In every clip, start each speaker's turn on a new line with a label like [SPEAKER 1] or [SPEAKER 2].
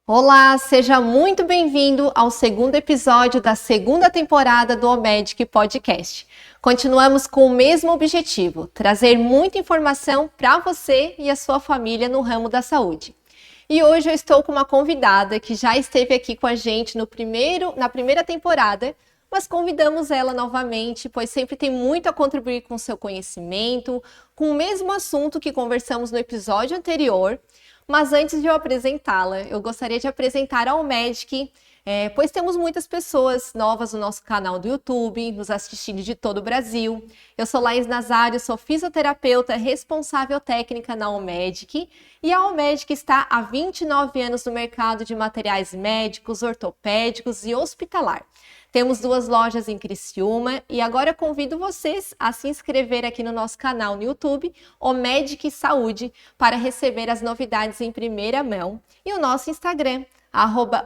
[SPEAKER 1] Olá, seja muito bem-vindo ao segundo episódio da segunda temporada do OMEDIC Podcast. Continuamos com o mesmo objetivo, trazer muita informação para você e a sua família no ramo da saúde. E hoje eu estou com uma convidada que já esteve aqui com a gente na primeira temporada, mas convidamos ela novamente, pois sempre tem muito a contribuir com o seu conhecimento, com o mesmo assunto que conversamos no episódio anterior. Mas antes de eu apresentá-la, eu gostaria de apresentar a OMEDIC, pois temos muitas pessoas novas no nosso canal do YouTube, nos assistindo de todo o Brasil. Eu sou Laís Nazário, sou fisioterapeuta responsável técnica na OMEDIC, e a OMEDIC está há 29 anos no mercado de materiais médicos, ortopédicos e hospitalar. Temos 2 lojas em Criciúma e agora convido vocês a se inscrever aqui no nosso canal no YouTube, OMEDIC Saúde, para receber as novidades em primeira mão, e o nosso Instagram,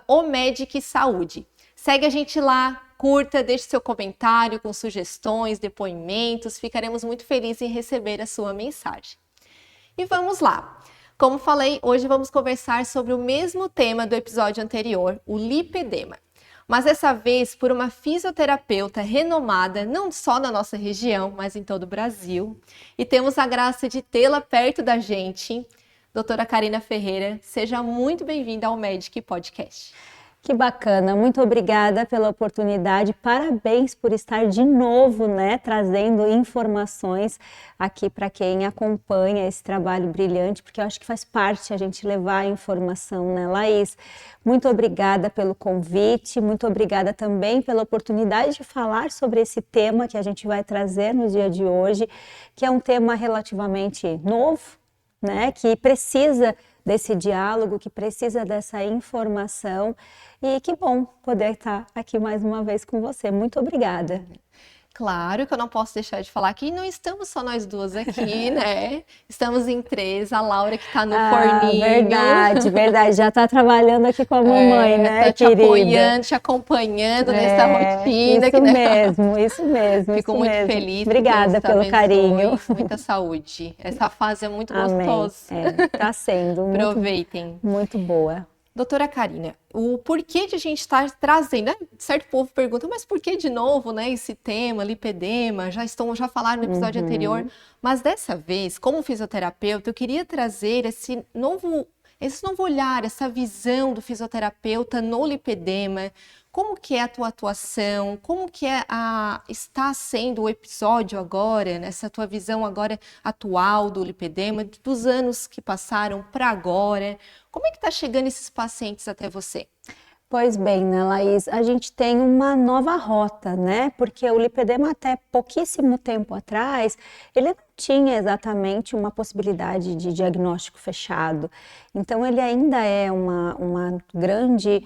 [SPEAKER 1] @OMEDIC Saúde. Segue a gente lá, curta, deixe seu comentário com sugestões, depoimentos, ficaremos muito felizes em receber a sua mensagem. E vamos lá! Como falei, hoje vamos conversar sobre o mesmo tema do episódio anterior, o lipedema. Mas dessa vez por uma fisioterapeuta renomada, não só na nossa região, mas em todo o Brasil. E temos a graça de tê-la perto da gente, doutora Karina Ferreira. Seja muito bem-vinda ao OMEDIC Podcast.
[SPEAKER 2] Que bacana, muito obrigada pela oportunidade, parabéns por estar de novo, trazendo informações aqui para quem acompanha esse trabalho brilhante, porque eu acho que faz parte a gente levar a informação, Laís? Muito obrigada pelo convite, muito obrigada também pela oportunidade de falar sobre esse tema que a gente vai trazer no dia de hoje, que é um tema relativamente novo, que precisa desse diálogo, que precisa dessa informação, e que bom poder estar aqui mais uma vez com você. Muito obrigada.
[SPEAKER 1] Claro que eu não posso deixar de falar que não estamos só nós duas aqui, Estamos em 3, a Laura que está no forninho.
[SPEAKER 2] Verdade, já está trabalhando aqui com a mamãe,
[SPEAKER 1] tá te
[SPEAKER 2] querida?
[SPEAKER 1] Apoiando, te acompanhando nessa rotina.
[SPEAKER 2] Isso mesmo.
[SPEAKER 1] Fico muito feliz.
[SPEAKER 2] Obrigada pelo carinho.
[SPEAKER 1] Muita saúde. Essa fase é muito gostosa.
[SPEAKER 2] Está sendo.
[SPEAKER 1] Aproveitem.
[SPEAKER 2] Muito boa.
[SPEAKER 1] Doutora Karina, o porquê de a gente estar trazendo, Certo povo pergunta, mas por que de novo, esse tema, lipedema, já falaram no episódio anterior, mas dessa vez, como fisioterapeuta, eu queria trazer esse novo olhar, essa visão do fisioterapeuta no lipedema. Como que é a tua atuação? Como que está sendo o episódio agora, nessa tua visão agora atual do lipedema, dos anos que passaram para agora? Como é que está chegando esses pacientes até você?
[SPEAKER 2] Pois bem, Laís, a gente tem uma nova rota, Porque o lipedema até pouquíssimo tempo atrás, ele não tinha exatamente uma possibilidade de diagnóstico fechado. Então, ele ainda é uma grande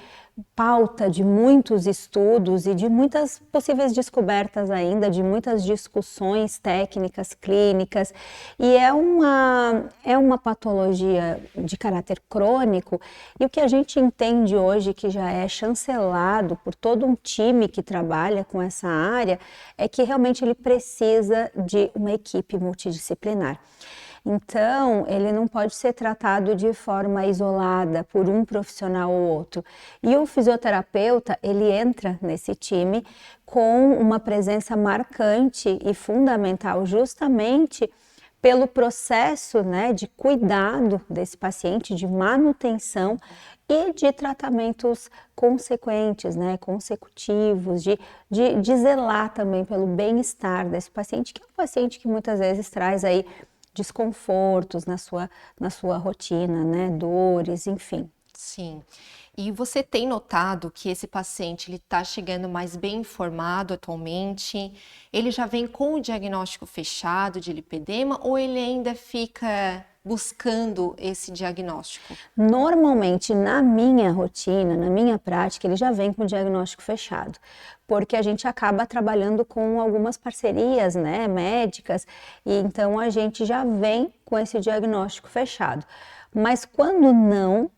[SPEAKER 2] pauta de muitos estudos e de muitas possíveis descobertas ainda, de muitas discussões técnicas, clínicas, e é uma patologia de caráter crônico, e o que a gente entende hoje, que já é chancelado por todo um time que trabalha com essa área, é que realmente ele precisa de uma equipe multidisciplinar. Então, ele não pode ser tratado de forma isolada por um profissional ou outro. E o fisioterapeuta, ele entra nesse time com uma presença marcante e fundamental, justamente pelo processo de cuidado desse paciente, de manutenção e de tratamentos consequentes, consecutivos, de zelar também pelo bem-estar desse paciente, que é um paciente que muitas vezes traz aí desconfortos na sua rotina, dores, enfim.
[SPEAKER 1] Sim. E você tem notado que esse paciente está chegando mais bem informado atualmente? Ele já vem com o diagnóstico fechado de lipedema ou ele ainda fica buscando esse diagnóstico?
[SPEAKER 2] Normalmente, na minha rotina, na minha prática, ele já vem com o diagnóstico fechado, porque a gente acaba trabalhando com algumas parcerias, médicas, e então a gente já vem com esse diagnóstico fechado. Mas quando não,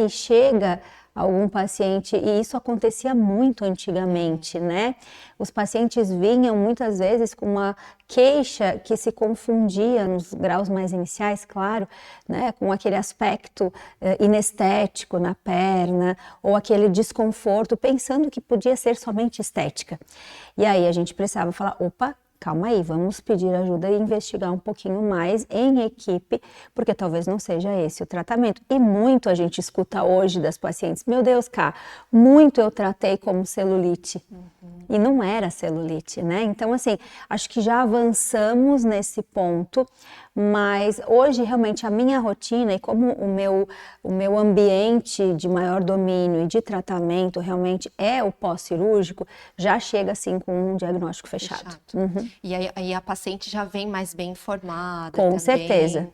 [SPEAKER 2] e chega algum paciente, e isso acontecia muito antigamente, né? Os pacientes vinham muitas vezes com uma queixa que se confundia nos graus mais iniciais, claro, né, com aquele aspecto inestético na perna ou aquele desconforto, pensando que podia ser somente estética. E aí a gente precisava falar, opa, calma aí, vamos pedir ajuda e investigar um pouquinho mais em equipe, porque talvez não seja esse o tratamento. E muito a gente escuta hoje das pacientes, meu Deus, Ká, muito eu tratei como celulite. E não era celulite, né? Então, assim, acho que já avançamos nesse ponto, mas hoje realmente a minha rotina e como o meu ambiente de maior domínio e de tratamento realmente é o pós-cirúrgico, já chega assim com um diagnóstico fechado.
[SPEAKER 1] E aí a paciente já vem mais bem informada
[SPEAKER 2] Com
[SPEAKER 1] também.
[SPEAKER 2] certeza.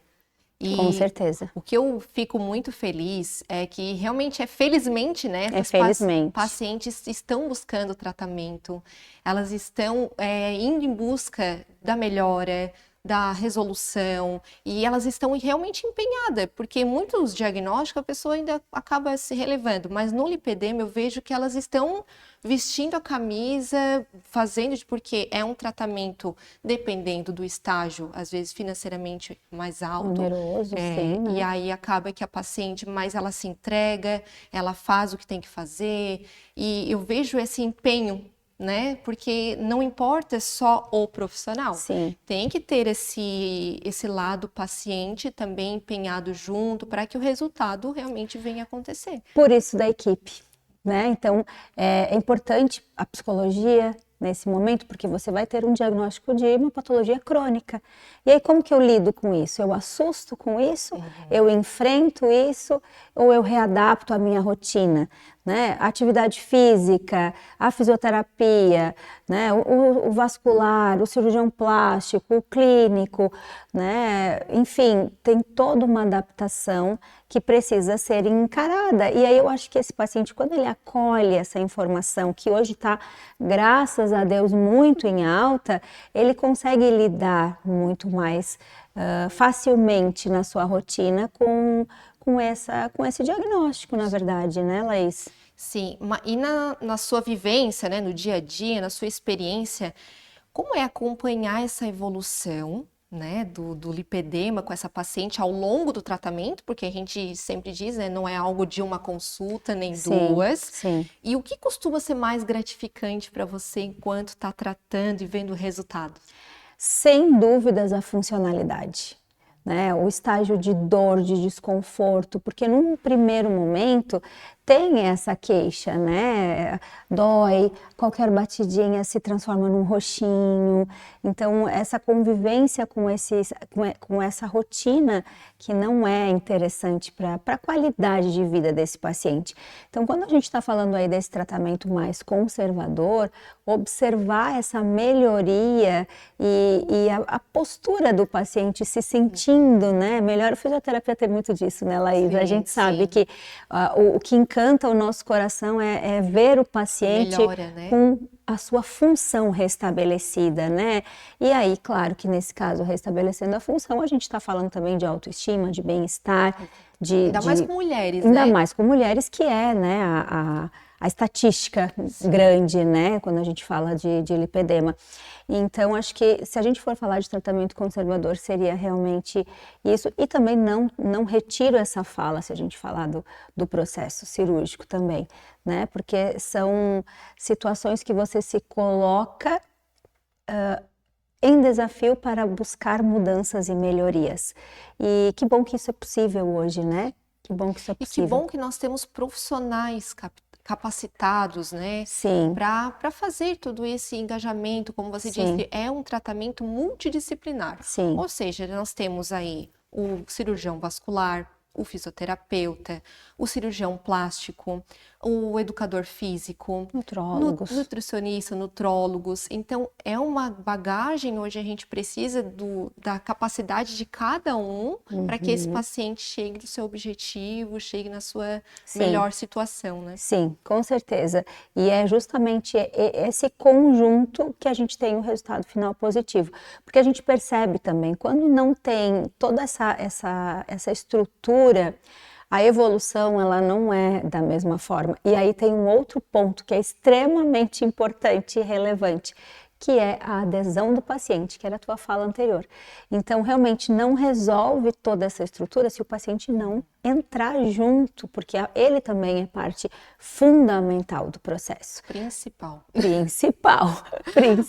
[SPEAKER 1] E
[SPEAKER 2] com certeza.
[SPEAKER 1] o que eu fico muito feliz é que realmente felizmente, né?
[SPEAKER 2] Felizmente.
[SPEAKER 1] Pacientes estão buscando tratamento, elas estão indo em busca da melhora, da resolução, e elas estão realmente empenhadas, porque muitos diagnósticos a pessoa ainda acaba se relevando, mas no lipedema eu vejo que elas estão vestindo a camisa, fazendo, porque é um tratamento, dependendo do estágio, às vezes financeiramente mais alto.
[SPEAKER 2] Oneroso, sim, né?
[SPEAKER 1] E aí acaba que a paciente, mas ela se entrega, ela faz o que tem que fazer, e eu vejo esse empenho, né? Porque não importa só o profissional.
[SPEAKER 2] Sim.
[SPEAKER 1] Tem que ter esse lado paciente também empenhado junto para que o resultado realmente venha acontecer.
[SPEAKER 2] Por isso da equipe, né? Então, é importante a psicologia nesse momento, porque você vai ter um diagnóstico de uma patologia crônica. E aí, como que eu lido com isso? Eu assusto com isso? Eu enfrento isso? Ou eu readapto a minha rotina? Né? A atividade física, a fisioterapia, né? o vascular, o cirurgião plástico, o clínico, né? Enfim, tem toda uma adaptação que precisa ser encarada. E aí eu acho que esse paciente, quando ele acolhe essa informação, que hoje está, graças a Deus, muito em alta, ele consegue lidar muito mais facilmente na sua rotina com esse diagnóstico, na verdade, né, Laís?
[SPEAKER 1] Sim, e na sua vivência, né, no dia a dia, na sua experiência, como é acompanhar essa evolução, né, do lipedema com essa paciente ao longo do tratamento, porque a gente sempre diz, né, não é algo de uma consulta nem duas.
[SPEAKER 2] Sim.
[SPEAKER 1] E o que costuma ser mais gratificante para você enquanto está tratando e vendo o resultado?
[SPEAKER 2] Sem dúvidas a funcionalidade, né? O estágio de dor, de desconforto, porque num primeiro momento tem essa queixa, né? Dói, qualquer batidinha se transforma num roxinho. Então, essa convivência com essa rotina que não é interessante para a qualidade de vida desse paciente. Então, quando a gente está falando aí desse tratamento mais conservador, observar essa melhoria e a postura do paciente se sentindo, né? Melhor, a fisioterapia tem muito disso, né, Laís? A gente sabe que o que encanta o nosso coração é ver o paciente
[SPEAKER 1] melhora, né?
[SPEAKER 2] com a sua função restabelecida, né? E aí, claro que nesse caso, restabelecendo a função, a gente está falando também de autoestima, de bem-estar,
[SPEAKER 1] Ainda mais com mulheres,
[SPEAKER 2] ainda
[SPEAKER 1] né?
[SPEAKER 2] mais com mulheres, que é, né, a estatística grande, né, quando a gente fala de lipedema. Então, acho que se a gente for falar de tratamento conservador, seria realmente isso. E também não retiro essa fala se a gente falar do processo cirúrgico também, né? Porque são situações que você se coloca em desafio para buscar mudanças e melhorias. E que bom que isso é possível hoje, né? Que bom que isso é possível.
[SPEAKER 1] E que bom que nós temos profissionais capacitados, né?
[SPEAKER 2] Sim.
[SPEAKER 1] Para fazer todo esse engajamento, como você disse, é um tratamento multidisciplinar.
[SPEAKER 2] Sim.
[SPEAKER 1] Ou seja, nós temos aí o cirurgião vascular, o fisioterapeuta, o cirurgião plástico, o educador físico,
[SPEAKER 2] nutrólogos,
[SPEAKER 1] nutricionista, nutrólogos. Então, é uma bagagem, hoje a gente precisa da capacidade de cada um para que esse paciente chegue no seu objetivo, chegue na sua melhor situação, né?
[SPEAKER 2] Sim, com certeza. E é justamente esse conjunto que a gente tem o resultado final positivo. Porque a gente percebe também, quando não tem toda essa estrutura, a evolução ela não é da mesma forma. E aí tem um outro ponto que é extremamente importante e relevante, que é a adesão do paciente, que era a tua fala anterior. Então, realmente não resolve toda essa estrutura se o paciente não entrar junto, porque ele também é parte fundamental do processo.
[SPEAKER 1] Principal.
[SPEAKER 2] Principal.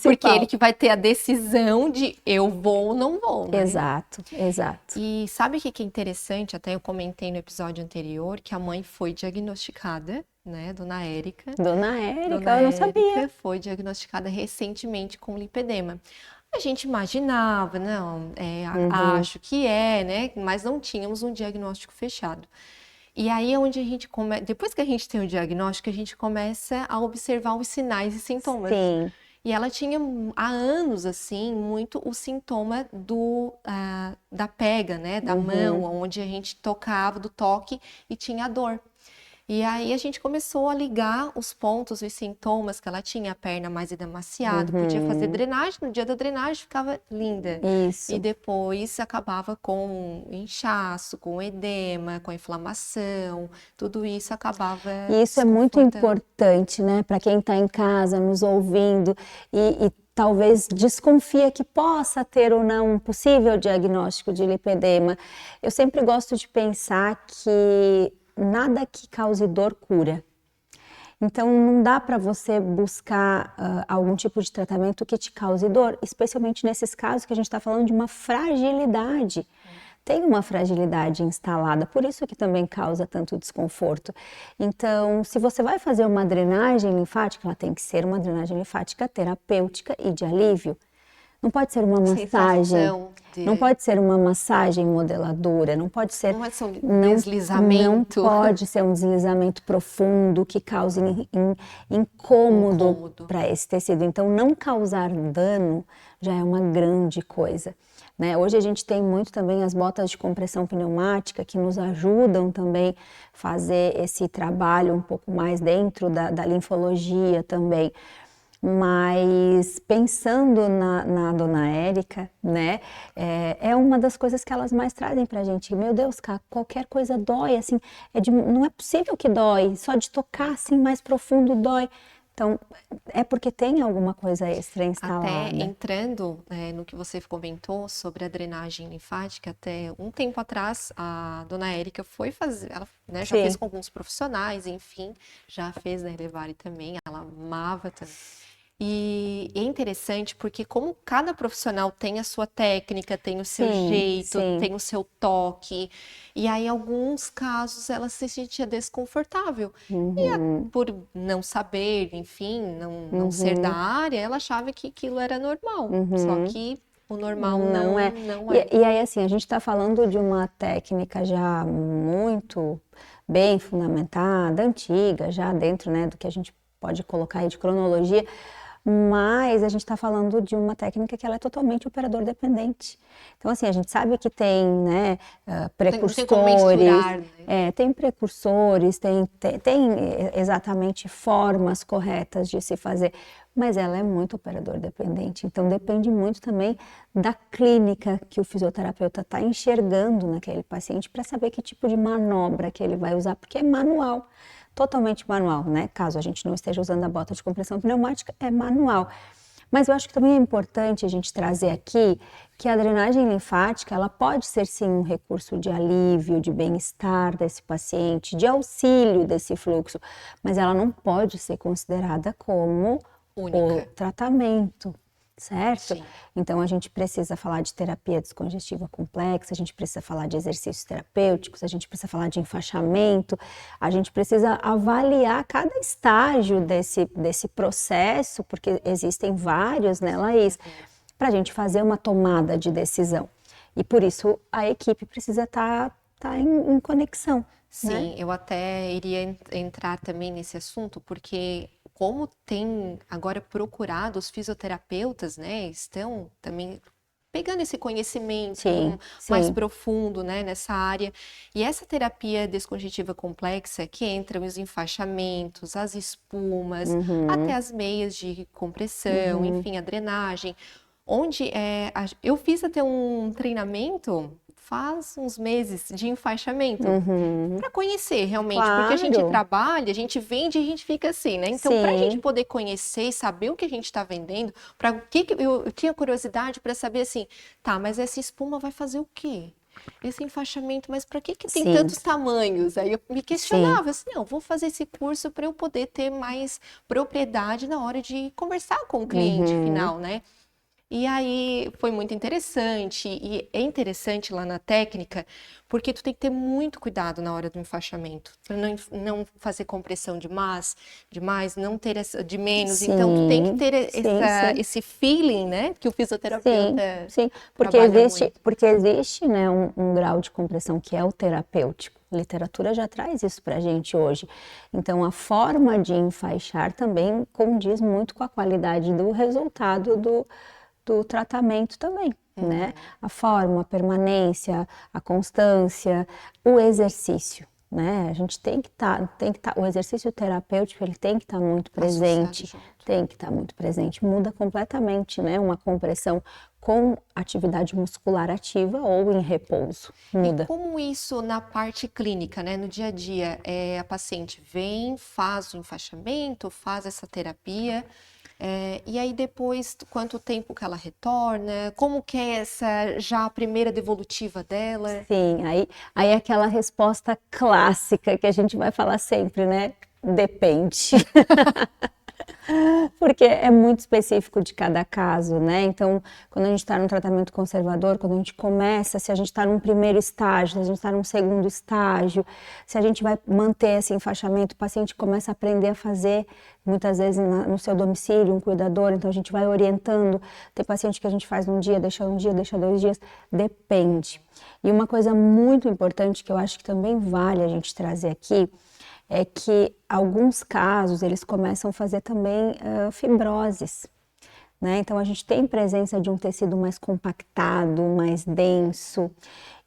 [SPEAKER 1] Porque ele que vai ter a decisão de eu vou ou não vou, né?
[SPEAKER 2] Exato.
[SPEAKER 1] E sabe o que é interessante? Até eu comentei no episódio anterior que a mãe foi diagnosticada, né? Dona Érica, eu não sabia. Foi diagnosticada recentemente com lipedema. A gente imaginava, não, acho que né? Mas não tínhamos um diagnóstico fechado. E aí é onde a gente depois que a gente tem o diagnóstico, a gente começa a observar os sinais e sintomas.
[SPEAKER 2] Sim.
[SPEAKER 1] E ela tinha há anos, assim, muito o sintoma da pega, né? Da mão, onde a gente tocava, do toque e tinha dor. E aí a gente começou a ligar os pontos e sintomas que ela tinha, a perna mais edemaciada, podia fazer drenagem, no dia da drenagem ficava linda.
[SPEAKER 2] Isso.
[SPEAKER 1] E depois acabava com inchaço, com edema, com inflamação, tudo isso acabava
[SPEAKER 2] E isso é muito importante, né, para quem está em casa nos ouvindo e talvez desconfia que possa ter ou não um possível diagnóstico de lipedema. Eu sempre gosto de pensar que nada que cause dor cura. Então, não dá para você buscar algum tipo de tratamento que te cause dor, especialmente nesses casos que a gente está falando de uma fragilidade. Tem uma fragilidade instalada, por isso que também causa tanto desconforto. Então, se você vai fazer uma drenagem linfática, ela tem que ser uma drenagem linfática terapêutica e de alívio. Não pode ser uma massagem, não pode ser uma massagem modeladora, não pode ser
[SPEAKER 1] um deslizamento.
[SPEAKER 2] Não pode ser um deslizamento profundo que cause incômodo para esse tecido. Então, não causar dano já é uma grande coisa, né? Hoje a gente tem muito também as botas de compressão pneumática que nos ajudam também a fazer esse trabalho um pouco mais dentro da linfologia também. Mas pensando na Dona Érica, né, é uma das coisas que elas mais trazem pra gente. Meu Deus, cara, qualquer coisa dói, assim, não é possível que dói, só de tocar assim mais profundo dói. Então, é porque tem alguma coisa extra instalada.
[SPEAKER 1] Até entrando no que você comentou sobre a drenagem linfática, até um tempo atrás, a Dona Érica foi fazer, ela já fez com alguns profissionais, enfim, já fez na Elevare também, ela amava também. E é interessante porque como cada profissional tem a sua técnica, tem o seu jeito, tem o seu toque, e aí em alguns casos ela se sentia desconfortável. E por não saber, enfim, não ser da área, ela achava que aquilo era normal. Só que o normal não é.
[SPEAKER 2] E aí assim, a gente está falando de uma técnica já muito bem fundamentada, antiga, já dentro, né, do que a gente pode colocar aí de cronologia, mas a gente está falando de uma técnica que ela é totalmente operador dependente. Então, assim, a gente sabe que tem, né, precursores, tem precursores, tem exatamente formas corretas de se fazer, mas ela é muito operador dependente. Então, depende muito também da clínica que o fisioterapeuta está enxergando naquele paciente para saber que tipo de manobra que ele vai usar, porque é manual. Totalmente manual, né? Caso a gente não esteja usando a bota de compressão pneumática, é manual. Mas eu acho que também é importante a gente trazer aqui que a drenagem linfática, ela pode ser sim um recurso de alívio, de bem-estar desse paciente, de auxílio desse fluxo, mas ela não pode ser considerada como o tratamento, certo?
[SPEAKER 1] Sim.
[SPEAKER 2] Então a gente precisa falar de terapia descongestiva complexa, a gente precisa falar de exercícios terapêuticos, a gente precisa falar de enfaixamento, a gente precisa avaliar cada estágio desse processo, porque existem vários, né, Laís, para a gente fazer uma tomada de decisão. E por isso a equipe precisa estar em conexão.
[SPEAKER 1] Sim,
[SPEAKER 2] né?
[SPEAKER 1] eu até iria entrar também nesse assunto, porque como tem agora procurado os fisioterapeutas, né, estão também pegando esse conhecimento mais profundo, né, nessa área. E essa terapia descongestiva complexa, que entram os enfaixamentos, as espumas, até as meias de compressão, enfim, a drenagem, onde eu fiz até um treinamento, faz uns meses de enfaixamento.
[SPEAKER 2] Uhum.
[SPEAKER 1] Para conhecer realmente, porque a gente
[SPEAKER 2] Claro.
[SPEAKER 1] trabalha, a gente vende e a gente fica assim, né? Então, para a
[SPEAKER 2] Sim.
[SPEAKER 1] gente poder conhecer e saber o que a gente está vendendo, para o que eu tinha curiosidade para saber assim, tá, mas essa espuma vai fazer o quê? Esse enfaixamento, mas para que tem
[SPEAKER 2] Sim.
[SPEAKER 1] tantos tamanhos? Aí eu me
[SPEAKER 2] Sim.
[SPEAKER 1] questionava assim, não, vou fazer esse curso para eu poder ter mais propriedade na hora de conversar com o cliente
[SPEAKER 2] Uhum.
[SPEAKER 1] final, né? E aí foi muito interessante, e é interessante lá na técnica, porque tu tem que ter muito cuidado na hora do enfaixamento, para não fazer compressão demais, não ter essa, de menos. Então tu tem que
[SPEAKER 2] Sim,
[SPEAKER 1] ter
[SPEAKER 2] sim, sim.
[SPEAKER 1] esse feeling, né, que o
[SPEAKER 2] Sim,
[SPEAKER 1] fisioterapeuta
[SPEAKER 2] sim,
[SPEAKER 1] trabalha muito.
[SPEAKER 2] porque existe, né, um grau de compressão que é o terapêutico. A literatura já traz isso para a gente hoje. Então, a forma de enfaixar também condiz muito com a qualidade do resultado do tratamento também, né? A forma, a permanência, a constância, o exercício. Né? A gente o exercício terapêutico ele tem que estar muito
[SPEAKER 1] Associado
[SPEAKER 2] presente,
[SPEAKER 1] junto.
[SPEAKER 2] tem que estar muito presente, muda completamente, né? Uma compressão com atividade muscular ativa ou em repouso,
[SPEAKER 1] E
[SPEAKER 2] muda.
[SPEAKER 1] como isso na parte clínica, né, no dia a dia, a paciente vem, faz o enfaixamento, faz essa terapia, e aí depois, quanto tempo que ela retorna? Como que é essa já a primeira devolutiva dela?
[SPEAKER 2] Sim, aí é aquela resposta clássica que a gente vai falar sempre, né? Depende. Porque é muito específico de cada caso, né? Então, quando a gente está num tratamento conservador, quando a gente começa, se a gente está num primeiro estágio, se a gente está num segundo estágio, se a gente vai manter esse enfaixamento, o paciente começa a aprender a fazer, muitas vezes no seu domicílio, um cuidador, então a gente vai orientando. Tem paciente que a gente faz um dia, deixa 2 dias, depende. E uma coisa muito importante que eu acho que também vale a gente trazer aqui, é que alguns casos eles começam a fazer também fibroses, né? Então a gente tem presença de um tecido mais compactado, mais denso,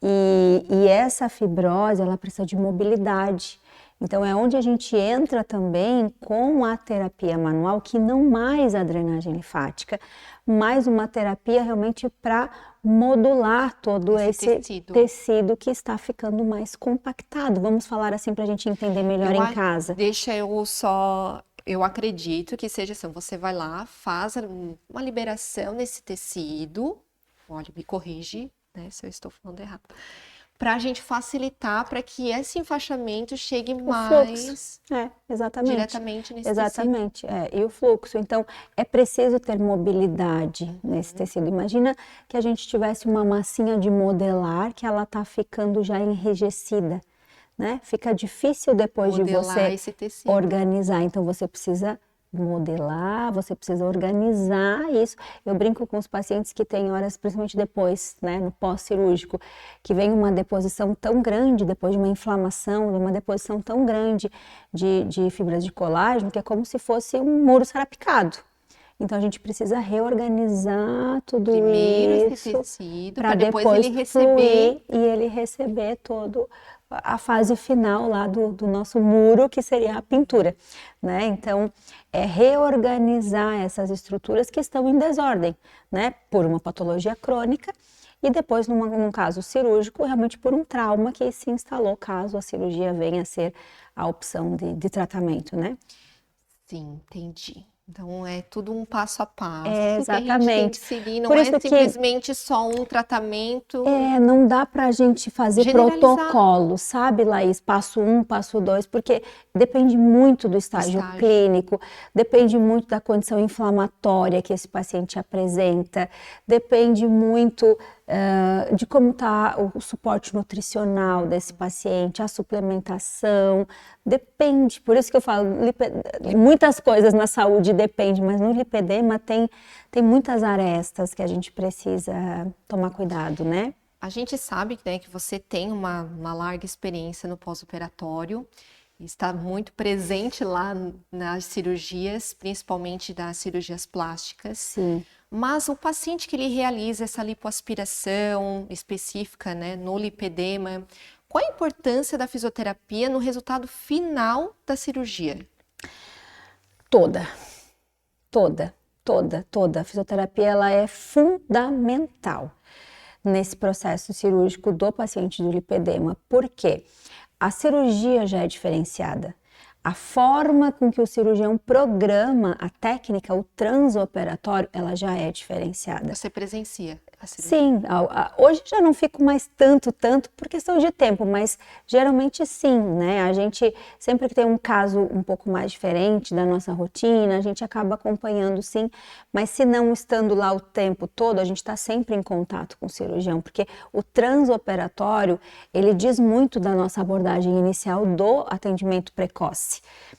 [SPEAKER 2] e essa fibrose ela precisa de mobilidade. Então é onde a gente entra também com a terapia manual, que não mais a drenagem linfática, mas uma terapia realmente para modular todo esse tecido que está ficando mais compactado. Vamos falar assim para a gente entender melhor em casa.
[SPEAKER 1] Eu acredito que seja assim, você vai lá, faz uma liberação nesse tecido, olha, me corrige, né, se eu estou falando errado, para a gente facilitar para que esse enfaixamento chegue mais
[SPEAKER 2] exatamente.
[SPEAKER 1] diretamente nesse
[SPEAKER 2] Exatamente, e o fluxo. Então, é preciso ter mobilidade nesse tecido. Imagina que a gente tivesse uma massinha de modelar que ela está ficando já enrijecida, né? Fica difícil depois de
[SPEAKER 1] modelar
[SPEAKER 2] você
[SPEAKER 1] esse tecido.
[SPEAKER 2] organizar. Então, você precisa modelar, você precisa organizar isso. Eu brinco com os pacientes que têm horas, principalmente depois, né, no pós-cirúrgico, que vem uma deposição tão grande, depois de uma inflamação, uma deposição tão grande de fibras de colágeno, que é como se fosse um muro sarapicado. Então a gente precisa reorganizar tudo
[SPEAKER 1] primeiro
[SPEAKER 2] isso
[SPEAKER 1] esse tecido
[SPEAKER 2] para
[SPEAKER 1] depois
[SPEAKER 2] depois
[SPEAKER 1] ele
[SPEAKER 2] fluir e ele receber todo a fase final lá do nosso muro, que seria a pintura, né? Então, é reorganizar essas estruturas que estão em desordem, né? Por uma patologia crônica e depois, num caso cirúrgico, realmente por um trauma que se instalou, caso a cirurgia venha a ser a opção de tratamento, né?
[SPEAKER 1] Sim, entendi. Então é tudo um passo a passo que a gente tem que
[SPEAKER 2] Exatamente.
[SPEAKER 1] seguir, não
[SPEAKER 2] Por
[SPEAKER 1] é
[SPEAKER 2] isso que
[SPEAKER 1] simplesmente só um tratamento
[SPEAKER 2] não dá para a gente fazer
[SPEAKER 1] generalizar
[SPEAKER 2] protocolo, sabe, Laís? Passo 1, passo 2, porque depende muito do estágio clínico, depende muito da condição inflamatória que esse paciente apresenta, depende muito de como está o suporte nutricional desse paciente, a suplementação, depende. Por isso que eu falo, muitas coisas na saúde depende, mas no lipedema tem muitas arestas que a gente precisa tomar cuidado, né?
[SPEAKER 1] A gente sabe, né, que você tem uma larga experiência no pós-operatório, está muito presente lá nas cirurgias, principalmente das cirurgias plásticas.
[SPEAKER 2] Sim.
[SPEAKER 1] Mas o paciente que ele realiza essa lipoaspiração específica, né, no lipedema, qual a importância da fisioterapia no resultado final da cirurgia?
[SPEAKER 2] Toda. A fisioterapia ela é fundamental. nesse processo cirúrgico do paciente do lipedema. Por quê? A cirurgia já é diferenciada. A forma com que o cirurgião programa a técnica, o transoperatório, ela já é diferenciada.
[SPEAKER 1] Você presencia a cirurgia?
[SPEAKER 2] Sim, hoje já não fico mais tanto por questão de tempo, mas geralmente sim, né? A gente, sempre que tem um caso um pouco mais diferente da nossa rotina, a gente acaba acompanhando sim, mas se não estando lá o tempo todo, a gente está sempre em contato com o cirurgião, porque o transoperatório, ele diz muito da nossa abordagem inicial do atendimento precoce.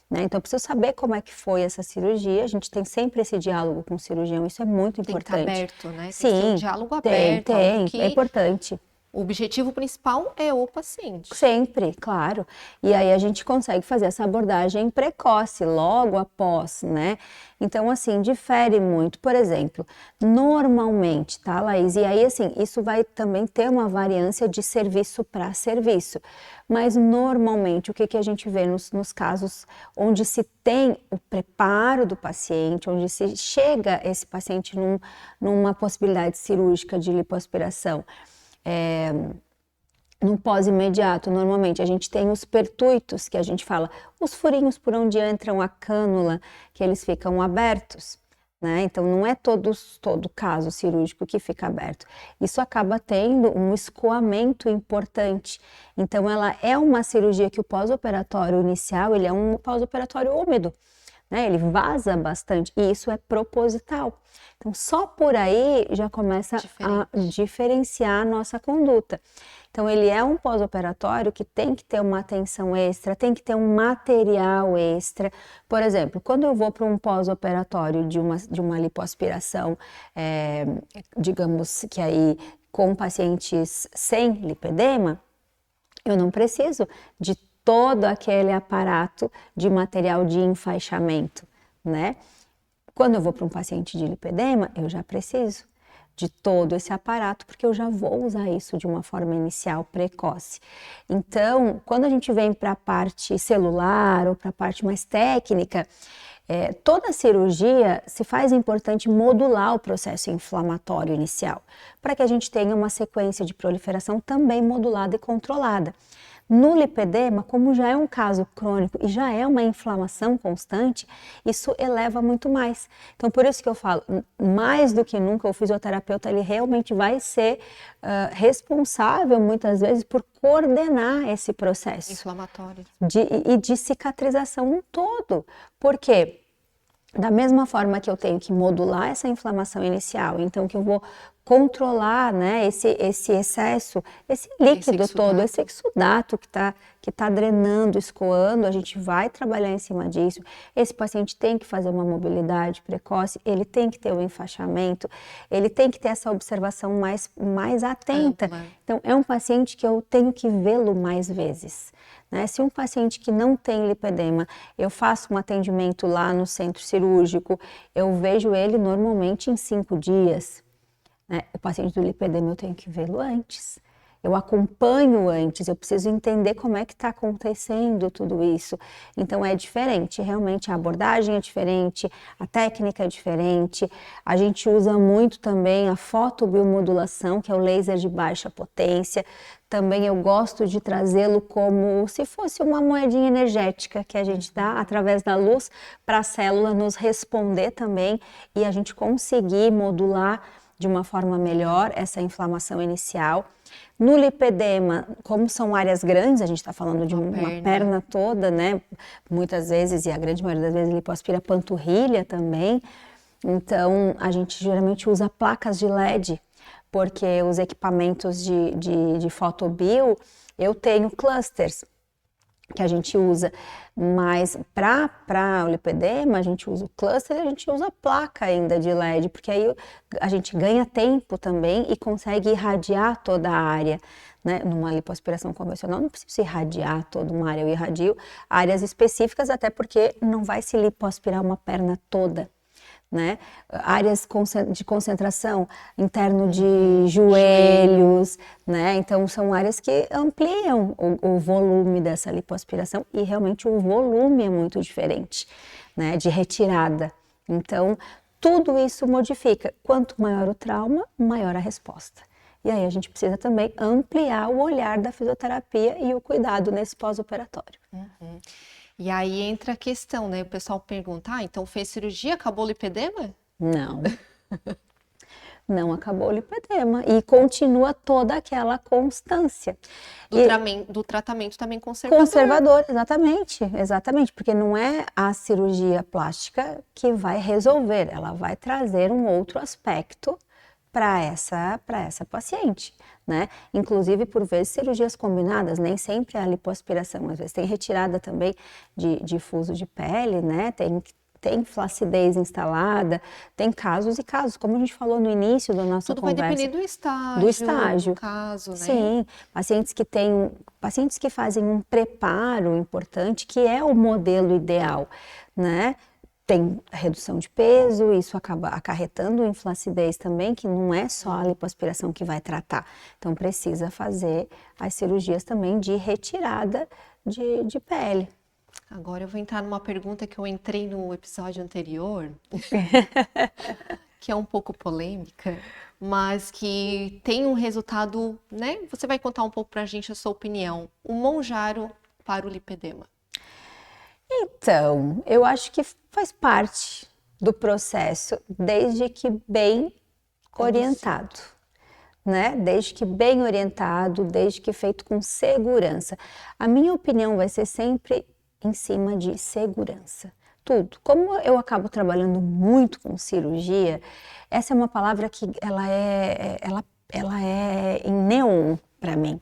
[SPEAKER 2] Né? Então, eu preciso saber como é que foi essa cirurgia. A gente tem sempre esse diálogo com o cirurgião, isso é muito importante.
[SPEAKER 1] Tem que estar aberto, né?
[SPEAKER 2] Sim,
[SPEAKER 1] tem que ter um diálogo aberto.
[SPEAKER 2] É importante.
[SPEAKER 1] O objetivo principal é o paciente.
[SPEAKER 2] Sempre, claro. E aí a gente consegue fazer essa abordagem precoce, logo após, né? Então, assim, difere muito. Por exemplo, normalmente, tá, Laís? E aí, assim, isso vai também ter uma variância de serviço para serviço. Mas, normalmente, o que a gente vê nos casos onde se tem o preparo do paciente, onde se chega esse paciente numa possibilidade cirúrgica de lipoaspiração, no pós-imediato, normalmente, a gente tem os pertuitos, que a gente fala, os furinhos por onde entram a cânula, que eles ficam abertos, né? Então, não é todo caso cirúrgico que fica aberto. Isso acaba tendo um escoamento importante. Então, ela é uma cirurgia que o pós-operatório inicial, ele é um pós-operatório úmido, né? Ele vaza bastante e isso é proposital. Então, só por aí já começa a diferenciar a nossa conduta. Então, ele é um pós-operatório que tem que ter uma atenção extra, tem que ter um material extra. Por exemplo, quando eu vou para um pós-operatório de uma lipoaspiração, digamos que aí com pacientes sem lipedema, eu não preciso de todo aquele aparato de material de enfaixamento, né? Quando eu vou para um paciente de lipedema, eu já preciso de todo esse aparato, porque eu já vou usar isso de uma forma inicial precoce. Então, quando a gente vem para a parte celular ou para a parte mais técnica, toda cirurgia se faz importante modular o processo inflamatório inicial, para que a gente tenha uma sequência de proliferação também modulada e controlada. No lipedema, como já é um caso crônico e já é uma inflamação constante, isso eleva muito mais. Então, por isso que eu falo, mais do que nunca, o fisioterapeuta ele realmente vai ser responsável, muitas vezes, por coordenar esse processo
[SPEAKER 1] inflamatório
[SPEAKER 2] e de cicatrização no todo. Por quê? Da mesma forma que eu tenho que modular essa inflamação inicial, então que eu vou controlar, né, esse excesso, esse líquido todo, esse exudato que tá drenando, escoando, a gente vai trabalhar em cima disso. Esse paciente tem que fazer uma mobilidade precoce, ele tem que ter o enfaixamento, ele tem que ter essa observação mais atenta. Então, é um paciente que eu tenho que vê-lo mais vezes. Né? Se um paciente que não tem lipedema, eu faço um atendimento lá no centro cirúrgico, eu vejo ele normalmente em 5 dias. Né? O paciente do lipedema eu tenho que vê-lo antes. Eu acompanho antes, eu preciso entender como é que está acontecendo tudo isso. Então é diferente, realmente a abordagem é diferente, a técnica é diferente. A gente usa muito também a fotobiomodulação, que é o laser de baixa potência. Também eu gosto de trazê-lo como se fosse uma moedinha energética que a gente dá através da luz para a célula nos responder também e a gente conseguir modular de uma forma melhor essa inflamação inicial. No lipedema, como são áreas grandes, a gente está falando de uma perna toda, né? Muitas vezes, e a grande maioria das vezes, lipoaspira a panturrilha também. Então, a gente geralmente usa placas de LED, porque os equipamentos de fotobio, eu tenho clusters que a gente usa, mas para o lipedema a gente usa o cluster e a gente usa a placa ainda de LED, porque aí a gente ganha tempo também e consegue irradiar toda a área, né? Numa lipoaspiração convencional não precisa irradiar toda uma área, eu irradio áreas específicas, até porque não vai se lipoaspirar uma perna toda. Né? Áreas de concentração interno de joelhos, né? Então são áreas que ampliam o volume dessa lipoaspiração e realmente o volume é muito diferente, né? De retirada. Então tudo isso modifica. Quanto maior o trauma, maior a resposta. E aí a gente precisa também ampliar o olhar da fisioterapia e o cuidado nesse pós-operatório.
[SPEAKER 1] E aí entra a questão, né? O pessoal pergunta, então fez cirurgia, acabou o lipedema?
[SPEAKER 2] Não. Não acabou o lipedema e continua toda aquela constância.
[SPEAKER 1] Do tratamento também conservador.
[SPEAKER 2] Conservador, exatamente, porque não é a cirurgia plástica que vai resolver, ela vai trazer um outro aspecto para essa paciente, né? Inclusive, por vezes, cirurgias combinadas, nem sempre é a lipoaspiração, às vezes tem retirada também de fuso de pele, né? Tem flacidez instalada, tem casos e casos, como a gente falou no início da nossa
[SPEAKER 1] conversa. Tudo
[SPEAKER 2] vai
[SPEAKER 1] depender do estágio. Do caso, né?
[SPEAKER 2] Sim, pacientes que fazem um preparo importante, que é o modelo ideal, né? Tem redução de peso, isso acaba acarretando em flacidez também, que não é só a lipoaspiração que vai tratar. Então, precisa fazer as cirurgias também de retirada de pele.
[SPEAKER 1] Agora eu vou entrar numa pergunta que eu entrei no episódio anterior, que é um pouco polêmica, mas que tem um resultado, né? Você vai contar um pouco pra gente a sua opinião. O Mounjaro para o lipedema.
[SPEAKER 2] Então, eu acho que faz parte do processo, desde que bem orientado, né? Desde que bem orientado, desde que feito com segurança. A minha opinião vai ser sempre em cima de segurança. Tudo. Como eu acabo trabalhando muito com cirurgia, essa é uma palavra que ela é em neon para mim.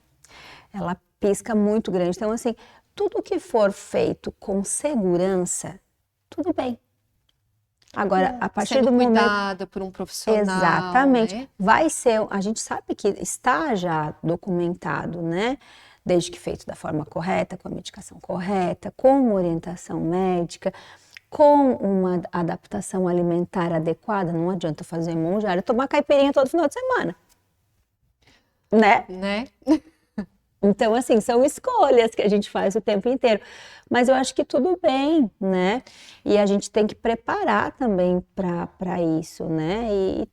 [SPEAKER 2] Ela pisca muito grande. Então, assim, tudo que for feito com segurança, tudo bem. Agora, a partir do momento...
[SPEAKER 1] cuidada por um profissional.
[SPEAKER 2] Exatamente.
[SPEAKER 1] Né?
[SPEAKER 2] Vai ser... A gente sabe que está já documentado, né? Desde que feito da forma correta, com a medicação correta, com orientação médica, com uma adaptação alimentar adequada. Não adianta fazer Mounjaro e tomar caipirinha todo final de semana. Né? Então, assim, são escolhas que a gente faz o tempo inteiro. Mas eu acho que tudo bem, né? E a gente tem que preparar também para isso, né?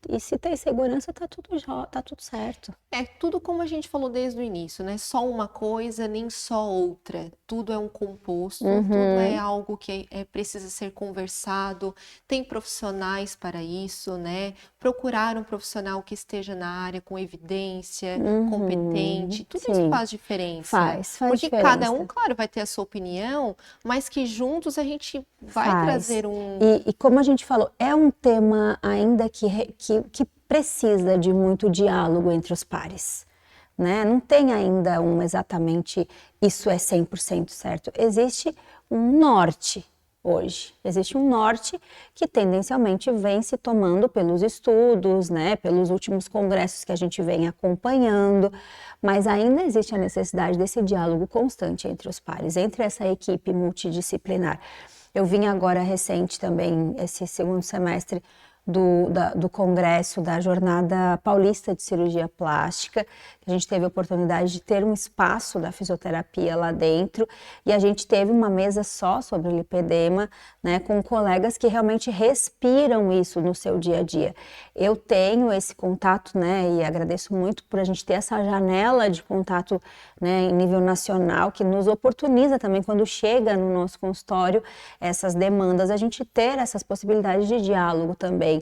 [SPEAKER 2] E se tem segurança, tá tudo certo.
[SPEAKER 1] É tudo como a gente falou desde o início, né? Só uma coisa, nem só outra. Tudo é um composto, tudo é algo que precisa ser conversado. Tem profissionais para isso, né? Procurar um profissional que esteja na área com evidência, competente. Tudo isso faz diferença.
[SPEAKER 2] Faz
[SPEAKER 1] Porque
[SPEAKER 2] diferença.
[SPEAKER 1] cada um, claro, vai ter a sua opinião, mas que juntos a gente vai trazer um...
[SPEAKER 2] E como a gente falou, é um tema ainda que precisa de muito diálogo entre os pares, né? Não tem ainda exatamente isso é 100% certo. Existe um norte hoje. Existe um norte que tendencialmente vem se tomando pelos estudos, né? Pelos últimos congressos que a gente vem acompanhando, mas ainda existe a necessidade desse diálogo constante entre os pares, entre essa equipe multidisciplinar. Eu vim agora recente também, esse segundo semestre, do congresso da Jornada Paulista de Cirurgia Plástica. A gente teve a oportunidade de ter um espaço da fisioterapia lá dentro e a gente teve uma mesa só sobre o lipedema, né, com colegas que realmente respiram isso no seu dia a dia. Eu tenho esse contato, né, e agradeço muito por a gente ter essa janela de contato, né, em nível nacional, que nos oportuniza também quando chega no nosso consultório essas demandas, a gente ter essas possibilidades de diálogo também,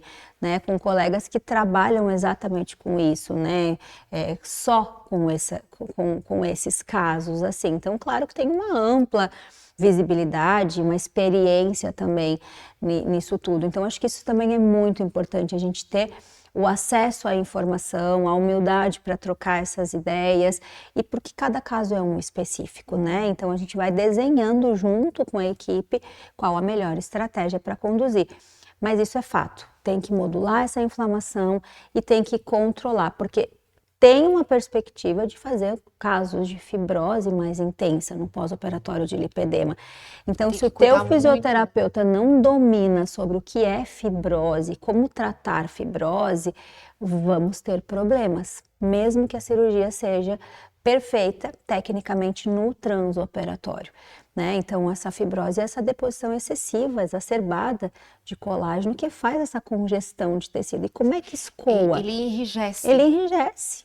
[SPEAKER 2] né, com colegas que trabalham exatamente com isso, né, só com esses casos, assim. Então, claro que tem uma ampla visibilidade, uma experiência também nisso tudo. Então, acho que isso também é muito importante, a gente ter o acesso à informação, a humildade para trocar essas ideias, e porque cada caso é um específico, né? Então, a gente vai desenhando junto com a equipe qual a melhor estratégia para conduzir. Mas isso é fato, tem que modular essa inflamação e tem que controlar, porque tem uma perspectiva de fazer casos de fibrose mais intensa no pós-operatório de lipedema. Então, se o teu fisioterapeuta não domina sobre o que é fibrose, como tratar fibrose, vamos ter problemas, mesmo que a cirurgia seja perfeita tecnicamente no transoperatório, né? Então, essa fibrose é essa deposição excessiva, exacerbada de colágeno que faz essa congestão de tecido. E como é que escoa?
[SPEAKER 1] Ele enrijece.
[SPEAKER 2] Ele enrijece.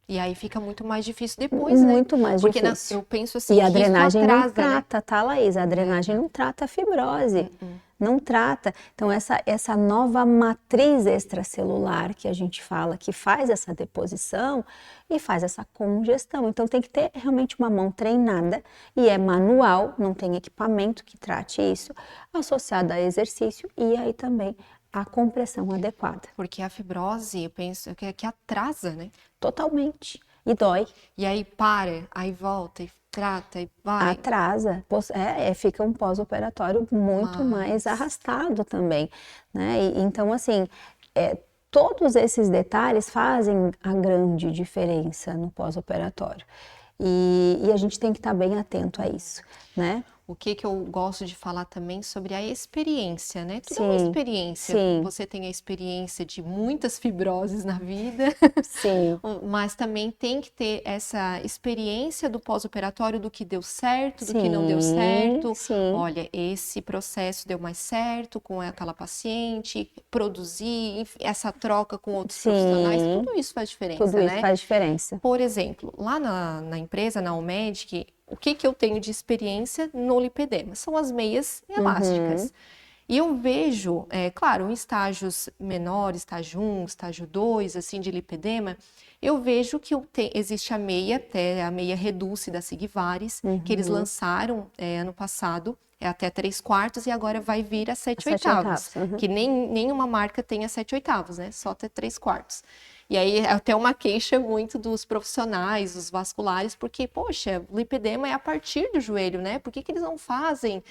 [SPEAKER 1] E aí fica muito mais difícil depois, né?
[SPEAKER 2] Muito mais
[SPEAKER 1] Porque
[SPEAKER 2] difícil.
[SPEAKER 1] eu penso assim,
[SPEAKER 2] E a
[SPEAKER 1] que isso
[SPEAKER 2] drenagem não
[SPEAKER 1] atrasa, né?
[SPEAKER 2] trata, tá, Laís? A drenagem não trata a fibrose. Não trata. Então, essa nova matriz extracelular que a gente fala, que faz essa deposição e faz essa congestão. Então, tem que ter realmente uma mão treinada e é manual, não tem equipamento que trate isso, associado a exercício e aí também a compressão adequada.
[SPEAKER 1] Porque a fibrose, eu penso que atrasa, né?
[SPEAKER 2] Totalmente. E dói.
[SPEAKER 1] E aí para, aí volta, e trata, e vai.
[SPEAKER 2] Atrasa, fica um pós-operatório muito mais arrastado também, né? Então, assim, todos esses detalhes fazem a grande diferença no pós-operatório. E a gente tem que estar bem atento a isso, né?
[SPEAKER 1] O que eu gosto de falar também sobre a experiência, né? Tudo é
[SPEAKER 2] Sim,
[SPEAKER 1] uma experiência.
[SPEAKER 2] sim.
[SPEAKER 1] Você tem a experiência de muitas fibroses na vida,
[SPEAKER 2] Sim.
[SPEAKER 1] mas também tem que ter essa experiência do pós-operatório, do que deu certo, do que não deu certo.
[SPEAKER 2] Sim.
[SPEAKER 1] Olha, esse processo deu mais certo com aquela paciente, produzir, enfim, essa troca com outros profissionais, tudo isso faz diferença,
[SPEAKER 2] Tudo isso
[SPEAKER 1] né?
[SPEAKER 2] faz diferença.
[SPEAKER 1] Por exemplo, lá na empresa, na Almedic, o que eu tenho de experiência no lipedema? São as meias elásticas. E eu vejo, claro, em estágios menores, estágio 1, estágio 2, assim, de lipedema, eu vejo que existe a meia, até a meia Reduce da Sigvaris, que eles lançaram ano passado, é até 3/4 e agora vai vir a 7/8, que nenhuma marca tem a 7/8, né? Só até 3/4. E aí é até uma queixa muito dos profissionais, dos vasculares, porque, poxa, o lipedema é a partir do joelho, né? Por que eles não fazem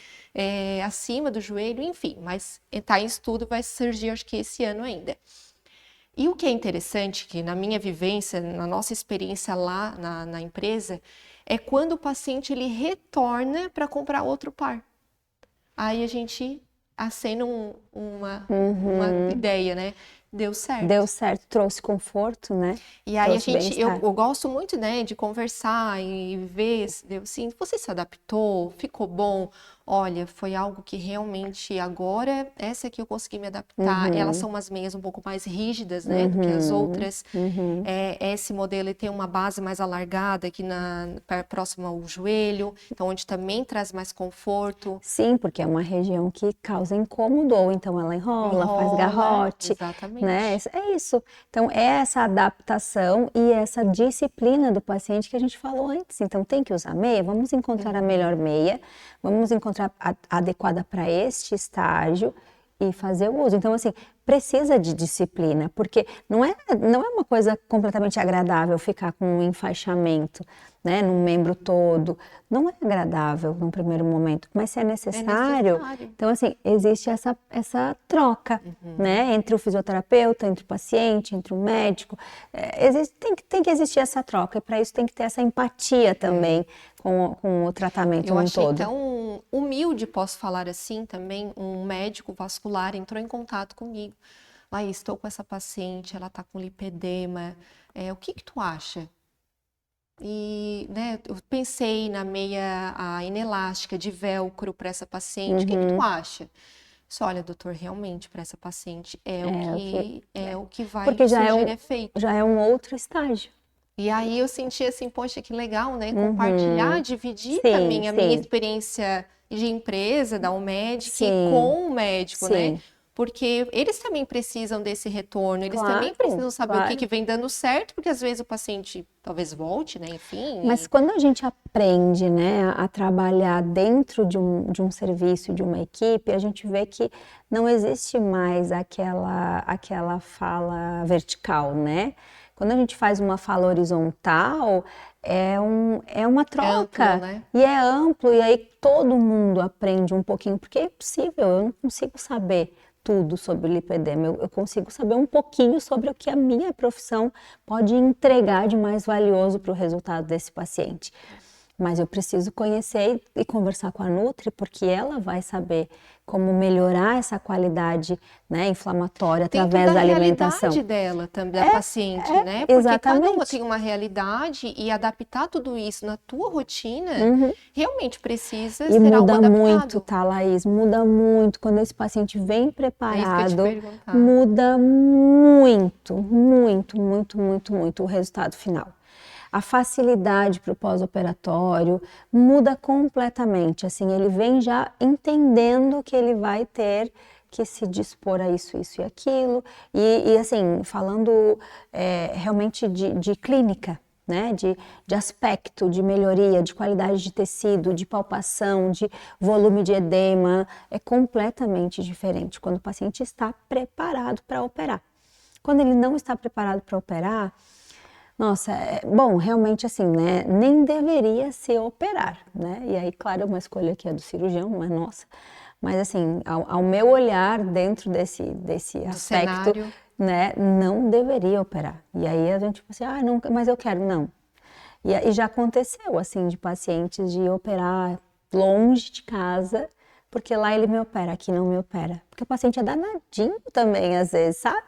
[SPEAKER 1] acima do joelho? Enfim, mas está em estudo, vai surgir, acho que esse ano ainda. E o que é interessante, que na minha vivência, na nossa experiência lá na empresa, é quando o paciente ele retorna para comprar outro par. Aí a gente acena uma ideia, né? Deu certo.
[SPEAKER 2] Deu certo, trouxe conforto, né?
[SPEAKER 1] E aí
[SPEAKER 2] Trouxe
[SPEAKER 1] eu gosto muito, né, de conversar e ver, assim, você se adaptou, ficou bom? Olha, foi algo que realmente agora, essa aqui eu consegui me adaptar. Elas são umas meias um pouco mais rígidas, né, do que as outras. Esse modelo ele tem uma base mais alargada aqui próximo ao joelho, então onde também traz mais conforto.
[SPEAKER 2] Sim, porque é uma região que causa incômodo, ou então ela enrola, faz garrote.
[SPEAKER 1] Exatamente.
[SPEAKER 2] Né? É isso. Então, é essa adaptação e essa disciplina do paciente que a gente falou antes. Então, tem que usar meia, vamos encontrar a melhor meia, vamos encontrar a adequada para este estágio e fazer o uso. Então, assim, precisa de disciplina, porque não é uma coisa completamente agradável ficar com um enfaixamento, né, no membro todo. Não é agradável num primeiro momento, mas se é necessário. Então, assim, existe essa troca, né, entre o fisioterapeuta, entre o paciente, entre o médico. Tem que existir essa troca, e para isso tem que ter essa empatia também com o tratamento
[SPEAKER 1] todo. Eu achei
[SPEAKER 2] tão
[SPEAKER 1] humilde, posso falar assim também, um médico vascular entrou em contato comigo. Laís, estou com essa paciente, ela está com lipedema, o que tu acha? E, né, eu pensei na meia inelástica de velcro para essa paciente, o que tu acha? Disse, olha, doutor, realmente para essa paciente o que vai surgir efeito.
[SPEAKER 2] Já é um outro estágio.
[SPEAKER 1] E aí eu senti assim, poxa, que legal, né? Compartilhar, dividir também a minha experiência de empresa, da Almedic, com o médico, né? Porque eles também precisam desse retorno, eles também precisam saber o que vem dando certo, porque às vezes o paciente talvez volte, né? Enfim.
[SPEAKER 2] Mas quando a gente aprende, né, a trabalhar dentro de um serviço, de uma equipe, a gente vê que não existe mais aquela fala vertical, né? Quando a gente faz uma fala horizontal, é uma troca.
[SPEAKER 1] É amplo, né?
[SPEAKER 2] E é amplo, e aí todo mundo aprende um pouquinho, porque é possível, eu não consigo saber tudo sobre o lipedema, eu consigo saber um pouquinho sobre o que a minha profissão pode entregar de mais valioso para o resultado desse paciente. Mas eu preciso conhecer e conversar com a Nutri, porque ela vai saber como melhorar essa qualidade, né, inflamatória através da alimentação.
[SPEAKER 1] Tem a realidade dela também, da paciente, né? Porque
[SPEAKER 2] exatamente.
[SPEAKER 1] cada uma tem uma realidade e adaptar tudo isso na tua rotina realmente precisa ser algo adaptado.
[SPEAKER 2] E muda muito, tá, Laís? Muda muito. Quando esse paciente vem preparado, muda muito, muito, muito, muito, muito o resultado final. a facilidade para o pós-operatório muda completamente. Assim, ele vem já entendendo que ele vai ter que se dispor a isso e aquilo. E assim, falando realmente de clínica, né? De aspecto, de melhoria, de qualidade de tecido, de palpação, de volume de edema, é completamente diferente quando o paciente está preparado para operar. Quando ele não está preparado para operar, nossa, bom, realmente assim, né? Nem deveria se operar, né? E aí, claro, é uma escolha que é do cirurgião, não é nossa. Mas assim, ao meu olhar dentro desse aspecto,
[SPEAKER 1] cenário,
[SPEAKER 2] né, não deveria operar. E aí a gente tipo assim, não, mas eu quero, não. E já aconteceu, assim, de pacientes de operar longe de casa, porque lá ele me opera, aqui não me opera. Porque o paciente é danadinho também, às vezes, sabe?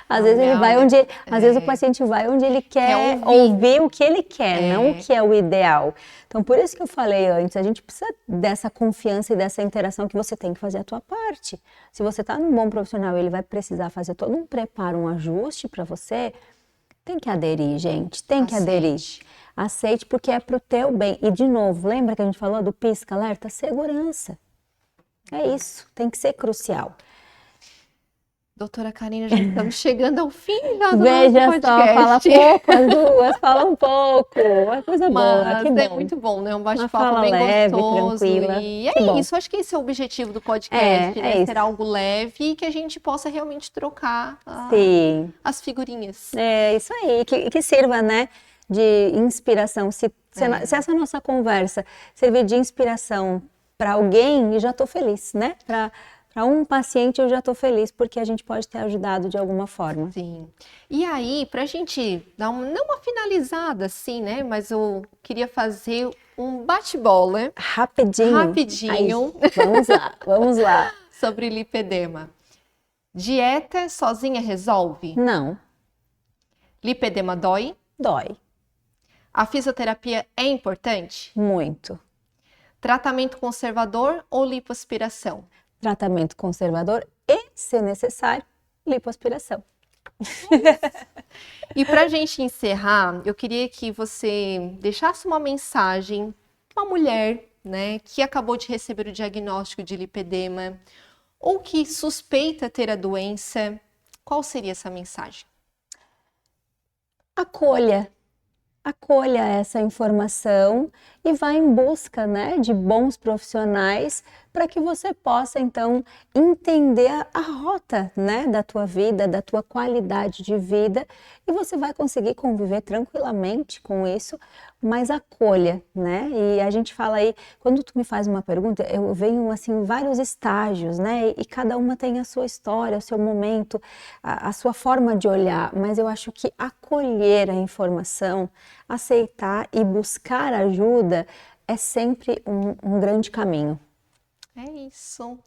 [SPEAKER 2] Às vezes ele vai onde, às vezes o paciente vai onde ele quer ouvir o que ele quer, não o que é o ideal. Então, por isso que eu falei antes, a gente precisa dessa confiança e dessa interação que você tem que fazer a tua parte. Se você está num bom profissional, ele vai precisar fazer todo um preparo, um ajuste para você, tem que aderir, gente, tem que aderir. Aceite porque é pro teu bem. E de novo, lembra que a gente falou do pisca alerta? Segurança. É isso, tem que ser crucial.
[SPEAKER 1] Doutora Karina, já estamos chegando ao fim do
[SPEAKER 2] Veja
[SPEAKER 1] nosso
[SPEAKER 2] só, fala pouco, as duas falam pouco. É coisa boa, que bom.
[SPEAKER 1] É muito bom, né? Um bate-papo bem
[SPEAKER 2] leve,
[SPEAKER 1] gostoso.
[SPEAKER 2] Tranquila.
[SPEAKER 1] E é isso, acho que esse é o objetivo do podcast, né? Ser algo leve e que a gente possa realmente trocar as figurinhas.
[SPEAKER 2] É isso aí, que sirva, né, de inspiração. Se essa nossa conversa servir de inspiração para alguém, eu já estou feliz, né? Para um paciente eu já estou feliz, porque a gente pode ter ajudado de alguma forma.
[SPEAKER 1] Sim. E aí, para a gente dar não uma finalizada assim, né? Mas eu queria fazer um bate-bola.
[SPEAKER 2] Rapidinho.
[SPEAKER 1] Aí,
[SPEAKER 2] vamos lá.
[SPEAKER 1] Sobre lipedema. Dieta sozinha resolve?
[SPEAKER 2] Não.
[SPEAKER 1] Lipedema dói?
[SPEAKER 2] Dói.
[SPEAKER 1] A fisioterapia é importante?
[SPEAKER 2] Muito.
[SPEAKER 1] Tratamento conservador ou lipoaspiração?
[SPEAKER 2] Tratamento conservador e, se necessário, lipoaspiração.
[SPEAKER 1] E para a gente encerrar, eu queria que você deixasse uma mensagem para uma mulher, né, que acabou de receber o diagnóstico de lipedema ou que suspeita ter a doença. Qual seria essa mensagem?
[SPEAKER 2] Acolha essa informação e vá em busca, né, de bons profissionais para que você possa, então, entender a rota, né, da tua vida, da tua qualidade de vida, e você vai conseguir conviver tranquilamente com isso, mas acolha, né? E a gente fala aí, quando tu me faz uma pergunta, eu venho, assim, vários estágios, né, e cada uma tem a sua história, o seu momento, a sua forma de olhar, mas eu acho que acolher a informação, aceitar e buscar ajuda é sempre um grande caminho.
[SPEAKER 1] É isso.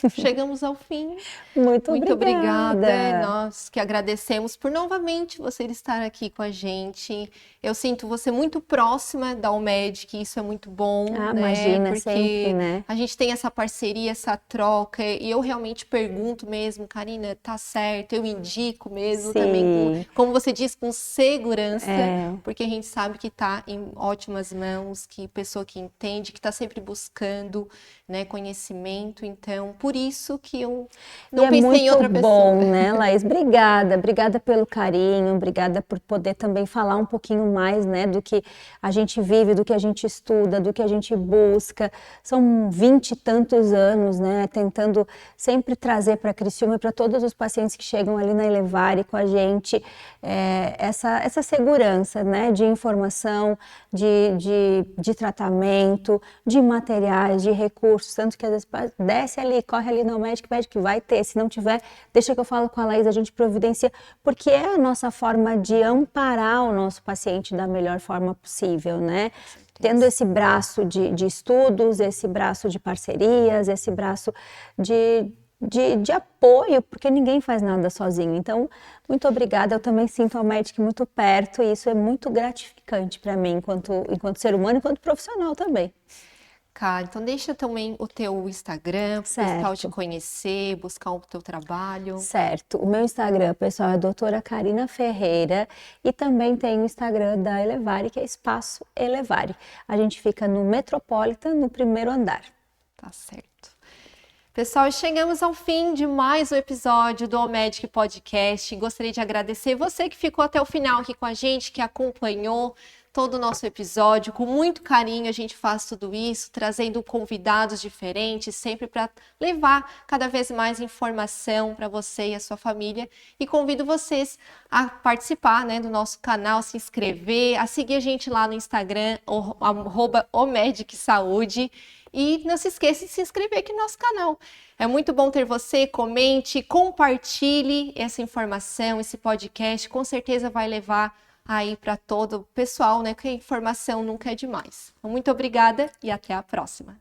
[SPEAKER 1] Chegamos ao fim.
[SPEAKER 2] Muito
[SPEAKER 1] obrigada. Nós que agradecemos por novamente você estar aqui com a gente. Eu sinto você muito próxima da UMED, isso é muito bom. Né?
[SPEAKER 2] Imagina,
[SPEAKER 1] porque
[SPEAKER 2] sempre, né?
[SPEAKER 1] A gente tem essa parceria, essa troca, e eu realmente pergunto mesmo, Karina, tá certo? Eu indico mesmo também, como você diz, com segurança, porque a gente sabe que tá em ótimas mãos, que pessoa que entende, que tá sempre buscando, né, conhecimento. Então, por isso que eu não pensei em outra pessoa.
[SPEAKER 2] É muito bom, né, Laís? Obrigada pelo carinho, obrigada por poder também falar um pouquinho mais, né, do que a gente vive, do que a gente estuda, do que a gente busca. São 20 e tantos anos, né, tentando sempre trazer para a Criciúma e para todos os pacientes que chegam ali na Elevare com a gente essa segurança, né, de informação, de tratamento, de materiais, de recursos, tanto que às vezes desce ali, corre ali no médico, pede que vai ter, se não tiver, deixa que eu falo com a Laís, a gente providencia, porque é a nossa forma de amparar o nosso paciente da melhor forma possível, né? Tendo esse braço de estudos, esse braço de parcerias, esse braço de apoio, porque ninguém faz nada sozinho. Então, muito obrigada. Eu também sinto a UMED muito perto e isso é muito gratificante para mim, enquanto ser humano e enquanto profissional também.
[SPEAKER 1] Cá. Então deixa também o teu Instagram, para o pessoal te conhecer, buscar o teu trabalho.
[SPEAKER 2] Certo. O meu Instagram, pessoal, é doutora Karina Ferreira e também tem o Instagram da Elevare, que é Espaço Elevare. A gente fica no Metropolitan, no primeiro andar.
[SPEAKER 1] Tá certo. Pessoal, chegamos ao fim de mais um episódio do OMEDIC Podcast. Gostaria de agradecer você que ficou até o final aqui com a gente, que acompanhou todo o nosso episódio. Com muito carinho a gente faz tudo isso, trazendo convidados diferentes, sempre para levar cada vez mais informação para você e a sua família. E convido vocês a participar, né, do nosso canal, se inscrever, a seguir a gente lá no Instagram, @omedicsaúde. E não se esqueça de se inscrever aqui no nosso canal. É muito bom ter você, comente, compartilhe essa informação, esse podcast, com certeza vai levar aí para todo o pessoal, né? Que a informação nunca é demais. Muito obrigada e até a próxima.